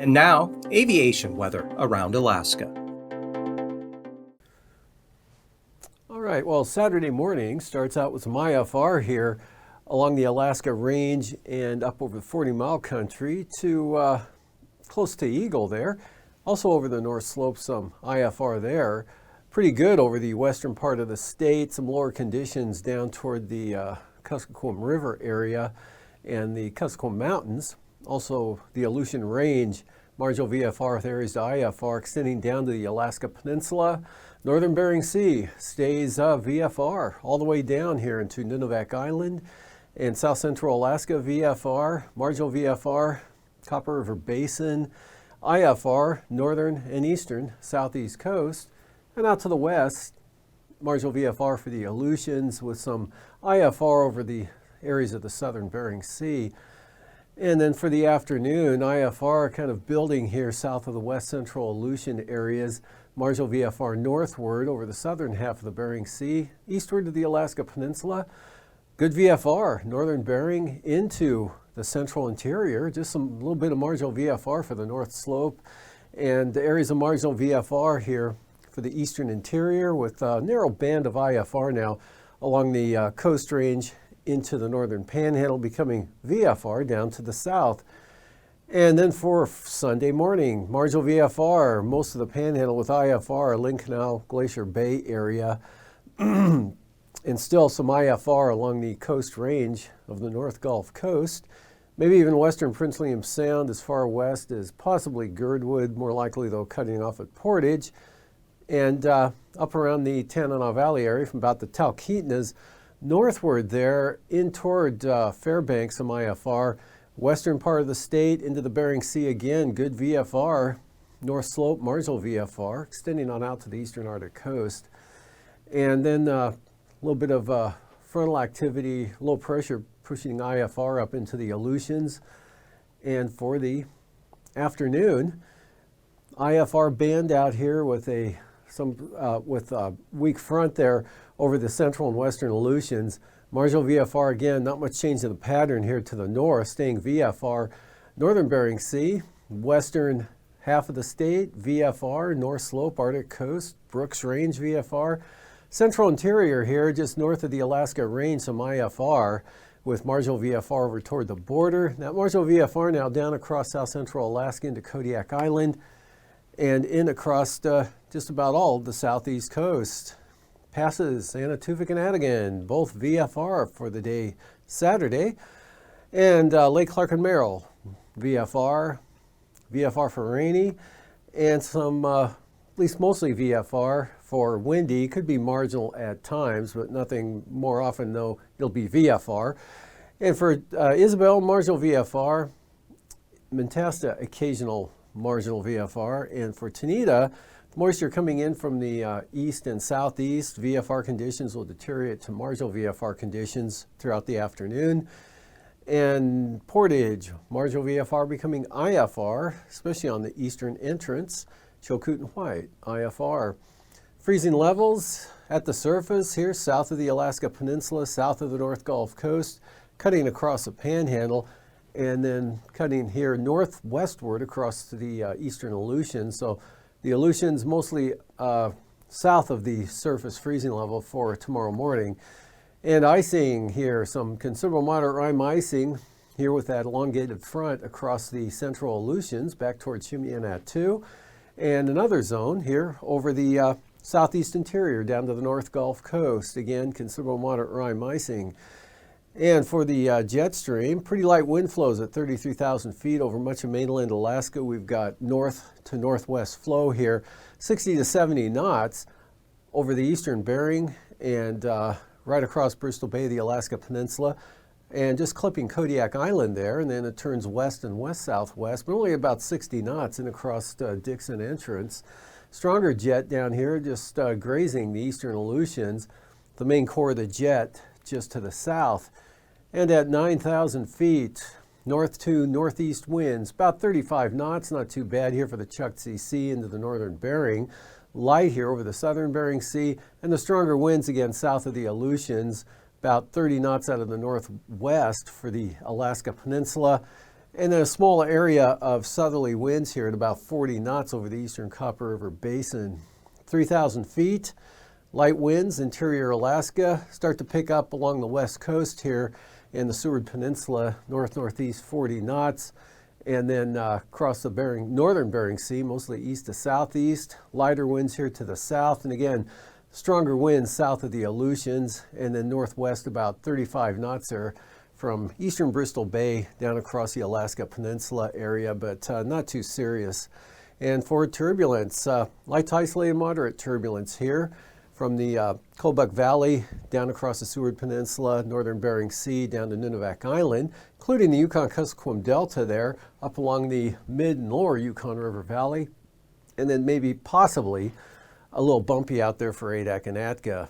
And now, aviation weather around Alaska. All right, well, Saturday morning starts out with some IFR here along the Alaska Range and up over the 40-mile country to close to Eagle there. Also over the North Slope, some IFR there. Pretty good over the western part of the state. Some lower conditions down toward the Kuskokwim River area and the Kuskokwim Mountains. Also the Aleutian Range, marginal VFR with areas to IFR extending down to the Alaska Peninsula. Northern Bering Sea stays VFR all the way down here into Nunivak Island. And south central Alaska VFR, marginal VFR, Copper River Basin, IFR, northern and eastern southeast coast. And out to the west, marginal VFR for the Aleutians with some IFR over the areas of the southern Bering Sea. And then for the afternoon, IFR kind of building here south of the west central Aleutian areas, marginal VFR northward over the southern half of the Bering Sea, eastward to the Alaska Peninsula. Good VFR, northern Bering into the central interior, just some little bit of marginal VFR for the North Slope, and the areas of marginal VFR here for the eastern interior with a narrow band of IFR now along the Coast Range into the northern Panhandle, becoming VFR down to the south. And then for Sunday morning, marginal VFR, most of the Panhandle with IFR, Lynn Canal, Glacier Bay area, and still some IFR along the Coast Range of the North Gulf Coast. Maybe even western Prince William Sound as far west as possibly Girdwood, more likely though cutting off at Portage. And up around the Tanana Valley area from about the Talkeetnas northward there in toward Fairbanks, some IFR. Western part of the state into the Bering Sea again, good VFR. North Slope, marginal VFR, extending on out to the eastern Arctic coast. And then a little bit of frontal activity, low pressure pushing IFR up into the Aleutians. And for the afternoon, IFR band out here with a weak front there over the central and western Aleutians. Marginal VFR again, not much change in the pattern here to the north, staying VFR. Northern Bering Sea, western half of the state, VFR, North Slope, Arctic coast, Brooks Range VFR. Central interior here, just north of the Alaska Range, some IFR with marginal VFR over toward the border. That marginal VFR now down across south central Alaska into Kodiak Island and in across just about all of the southeast coast. Passes Anatuvik and Adigan, both VFR for the day Saturday. And Lake Clark and Merrill, VFR for rainy, and some, at least mostly VFR for windy. Could be marginal at times, but nothing more often, though, it'll be VFR. And for Isabel, marginal VFR. Mentasta, occasional marginal VFR. And for Tanita, moisture coming in from the east and southeast. VFR conditions will deteriorate to marginal VFR conditions throughout the afternoon. And Portage, marginal VFR becoming IFR, especially on the eastern entrance. Chilkoot and White, IFR. Freezing levels at the surface here south of the Alaska Peninsula, south of the North Gulf Coast, cutting across the Panhandle, and then cutting here northwestward across to the eastern Aleutians. So the Aleutians mostly south of the surface freezing level for tomorrow morning. And icing here, some considerable moderate rime icing here with that elongated front across the central Aleutians back towards Chimney-Anat-2. And another zone here over the southeast interior down to the North Gulf Coast. Again, considerable moderate rime icing. And for the jet stream, pretty light wind flows at 33,000 feet over much of mainland Alaska. We've got north to northwest flow here, 60 to 70 knots over the eastern Bering and right across Bristol Bay, the Alaska Peninsula, and just clipping Kodiak Island there, and then it turns west and west-southwest, but only about 60 knots in across Dixon Entrance. Stronger jet down here, just grazing the eastern Aleutians, the main core of the jet just to the south. And at 9,000 feet, north to northeast winds, about 35 knots, not too bad here for the Chukchi Sea into the northern Bering. Light here over the southern Bering Sea, and the stronger winds again south of the Aleutians, about 30 knots out of the northwest for the Alaska Peninsula. And then a small area of southerly winds here at about 40 knots over the eastern Copper River Basin. 3,000 feet, light winds, interior Alaska, start to pick up along the west coast here in the Seward Peninsula, north-northeast 40 knots, and then across the northern Bering Sea, mostly east to southeast. Lighter winds here to the south, and again, stronger winds south of the Aleutians, and then northwest about 35 knots there from eastern Bristol Bay down across the Alaska Peninsula area, but not too serious. And for turbulence, light to isolated moderate turbulence here from the Kobuk Valley down across the Seward Peninsula, northern Bering Sea down to Nunivak Island, including the Yukon-Kuskokwim Delta there, up along the mid and lower Yukon River Valley, and then maybe possibly a little bumpy out there for Adak and Atka.